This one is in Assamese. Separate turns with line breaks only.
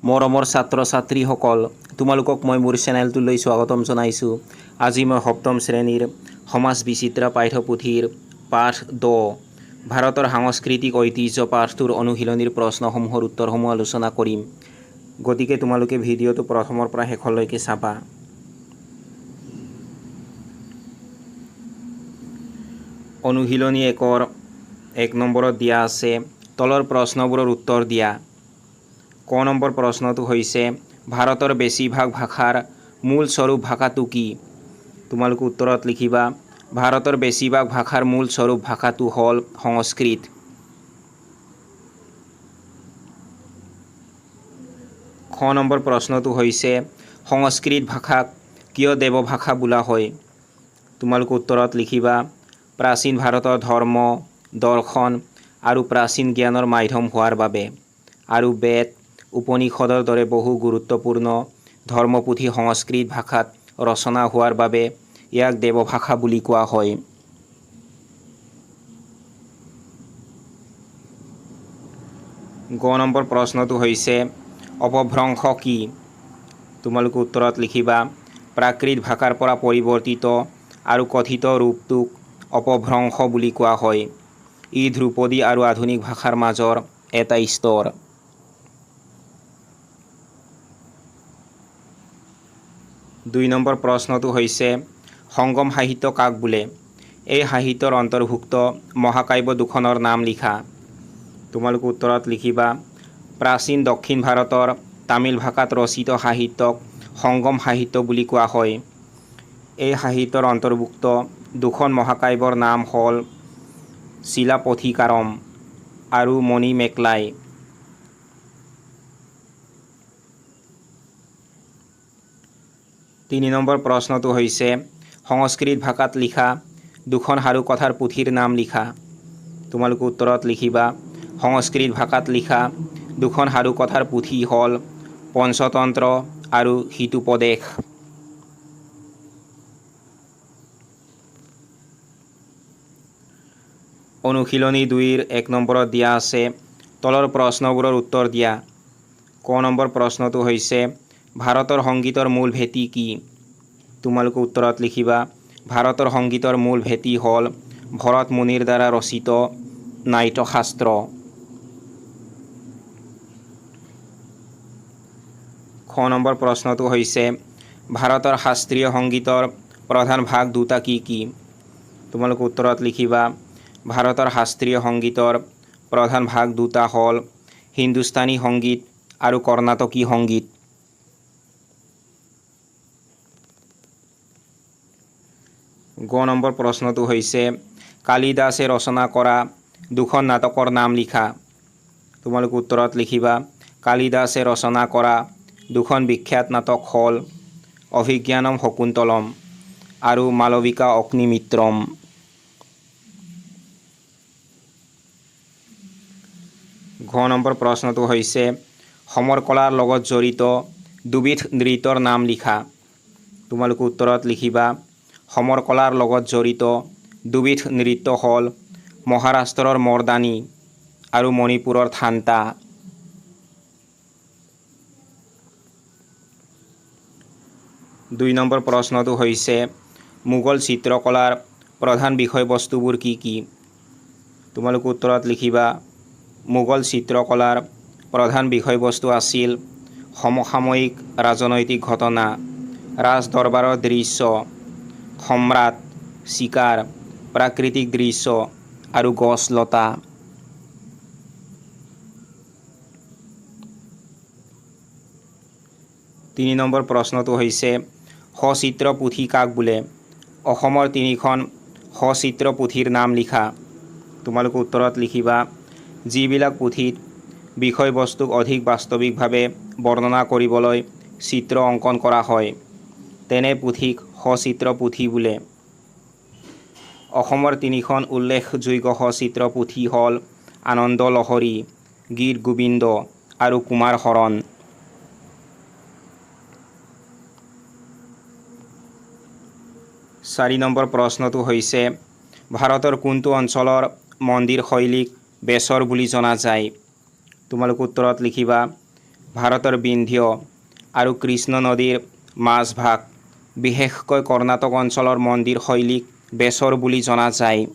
মৰমৰ ছাত্ৰ ছাত্ৰীসকল, তোমালোকক মই মোৰ চেনেলটোলৈ স্বাগতম জনাইছোঁ। আজি মই সপ্তম শ্ৰেণীৰ সমাজ বিচিত্ৰা পাঠ্যপুথিৰ পাঠ 10 ভাৰতৰ সাংস্কৃতিক ঐতিহ্য পাঠটোৰ অনুশীলনীৰ প্ৰশ্নসমূহৰ উত্তৰসমূহ আলোচনা কৰিম। গতিকে তোমালোকে ভিডিঅ'টো প্ৰথমৰ পৰা শেষলৈকে চাবা। অনুশীলনী 1 নম্বৰত দিয়া আছে তলৰ প্ৰশ্নবোৰৰ উত্তৰ দিয়া। ক নম্বৰ প্ৰশ্নটো হৈছে ভাৰতৰ বেছিভাগ ভাষাৰ মূল স্বৰূপ ভাষাটো কি? তোমালোকে উত্তৰত লিখিবা ভাৰতৰ বেছিভাগ ভাষাৰ মূল স্বৰূপ ভাষাটো হ'ল সংস্কৃত। খ নম্বৰ প্ৰশ্নটো হৈছে সংস্কৃত ভাষাক কিয় দেৱভাষা বোলা হয়? তোমালোকে উত্তৰত লিখিবা প্ৰাচীন ভাৰতৰ ধৰ্ম, দৰ্শন আৰু প্ৰাচীন জ্ঞানৰ মাধ্যম হোৱাৰ বাবে আৰু বেদ, উপনিষদৰ দৰে বহু গুৰুত্বপূৰ্ণ ধৰ্মপুথি সংস্কৃত ভাষাত ৰচনা হোৱাৰ বাবে ইয়াক দেৱভাষা বুলি কোৱা হয়। গ নম্বৰ প্ৰশ্নটো হৈছে অপভ্ৰংশ কি? তোমালোকে উত্তৰত লিখিবা প্ৰাকৃত ভাষাৰ পৰা পৰিৱৰ্তিত আৰু কথিত ৰূপটোক অপভ্ৰংশ বুলি কোৱা হয়। ই ধ্ৰুপদী আৰু আধুনিক ভাষাৰ মাজৰ এটা স্তৰ। দুই নম্বৰ প্ৰশ্নটো হৈছে সংগম সাহিত্য কাক বোলে? এই সাহিত্যৰ অন্তৰ্ভুক্ত মহাকাব্য দুখনৰ নাম লিখা। তোমালোকে উত্তৰত লিখিবা প্ৰাচীন দক্ষিণ ভাৰতৰ তামিল ভাষাত ৰচিত সাহিত্যক সংগম সাহিত্য বুলি কোৱা হয়। এই সাহিত্যৰ অন্তৰ্ভুক্ত দুখন মহাকাব্যৰ নাম হ'ল শিলাপথিকাৰম আৰু মণিমেকলাই। তিনি নম্বৰ প্ৰশ্নটো হৈছে সংস্কৃত ভাষাত লিখা দুখন সাৰুকথাৰ পুথিৰ নাম লিখা। তোমালোকে উত্তৰত লিখিবা সংস্কৃত ভাষাত লিখা দুখন সাৰুকথাৰ পুথি হ'ল পঞ্চতন্ত্ৰ আৰু হিতোপদেশ। অনুশীলনী 2 1 নম্বৰত দিয়া আছে তলৰ প্ৰশ্নবোৰৰ উত্তৰ দিয়া। ক নম্বৰ প্ৰশ্নটো হৈছে ভাৰতৰ সংগীতৰ মূল ভেটি কি? তোমালোকে উত্তৰত লিখিবা ভাৰতৰ সংগীতৰ মূল ভেটি হ'ল ভৰত মুনিৰ দ্বাৰা ৰচিত নাট্যশাস্ত্ৰ। খ নম্বৰ প্ৰশ্নটো হৈছে ভাৰতৰ শাস্ত্ৰীয় সংগীতৰ প্ৰধান ভাগ দুটা কি কি? তোমালোকে উত্তৰত লিখিবা ভাৰতৰ শাস্ত্ৰীয় সংগীতৰ প্ৰধান ভাগ দুটা হ'ল হিন্দুস্তানী সংগীত আৰু কৰ্ণাটকী সংগীত। গ নম্বৰ প্ৰশ্নটো হৈছে কালিদাসে ৰচনা কৰা দুখন নাটকৰ নাম লিখা। তোমালোকে উত্তৰত লিখিবা কালিদাসে ৰচনা কৰা দুখন বিখ্যাত নাটক হ'ল অভিজ্ঞানম শকুন্তলম আৰু মালবিকা অগ্নিমিত্ৰম। ঘ নম্বৰ প্ৰশ্নটো হৈছে সমৰ কলাৰ লগত জড়িত দুবিধ নৃত্যৰ নাম লিখা। তোমালোকে উত্তৰত লিখিবা সমৰ কলাৰ লগত জড়িত দুবিধ নৃত্য হ'ল মহাৰাষ্ট্ৰৰ মৰ্দানী আৰু মণিপুৰৰ থান্তা। দুই নম্বৰ প্ৰশ্নটো হৈছে মোগল চিত্ৰকলাৰ প্ৰধান বিষয়বস্তুবোৰ কি কি? তোমালোকে উত্তৰত লিখিবা মোগল চিত্ৰকলাৰ প্ৰধান বিষয়বস্তু আছিল সমসাময়িক ৰাজনৈতিক ঘটনা, ৰাজদৰবাৰৰ দৃশ্য, সম্ৰাট, চিকাৰ, প্ৰাকৃতিক দৃশ্য আৰু গছ লতা। তিনি নম্বৰ প্ৰশ্নটো হৈছে সচিত্ৰ পুথি কাক বোলে? অসমৰ তিনিখন সচিত্ৰ পুথিৰ নাম লিখা। তোমালোকে উত্তৰত লিখিবা যিবিলাক পুথিত বিষয়বস্তুক অধিক বাস্তৱিকভাৱে বৰ্ণনা কৰিবলৈ চিত্ৰ অংকন কৰা হয় তেনে পুথিক সচিত্ৰ পুথি বোলে। অসমৰ তিনিখন উল্লেখযোগ্য সচিত্ৰ পুথি হ'ল আনন্দ লহৰী, গীত গোবিন্দ আৰু কুমাৰ হৰণ। চাৰি নম্বৰ প্ৰশ্নটো হৈছে ভাৰতৰ কোনটো অঞ্চলৰ মন্দিৰ শৈলীক বেচৰ বুলি জনা যায়? তোমালোকে উত্তৰত লিখিবা ভাৰতৰ বিন্ধ্য আৰু কৃষ্ণ নদীৰ মাজভাগ, বিশেষকৈ কৰ্ণাটক অঞ্চলৰ মন্দিৰ শৈলীক বেচৰ বুলি জনা যায়।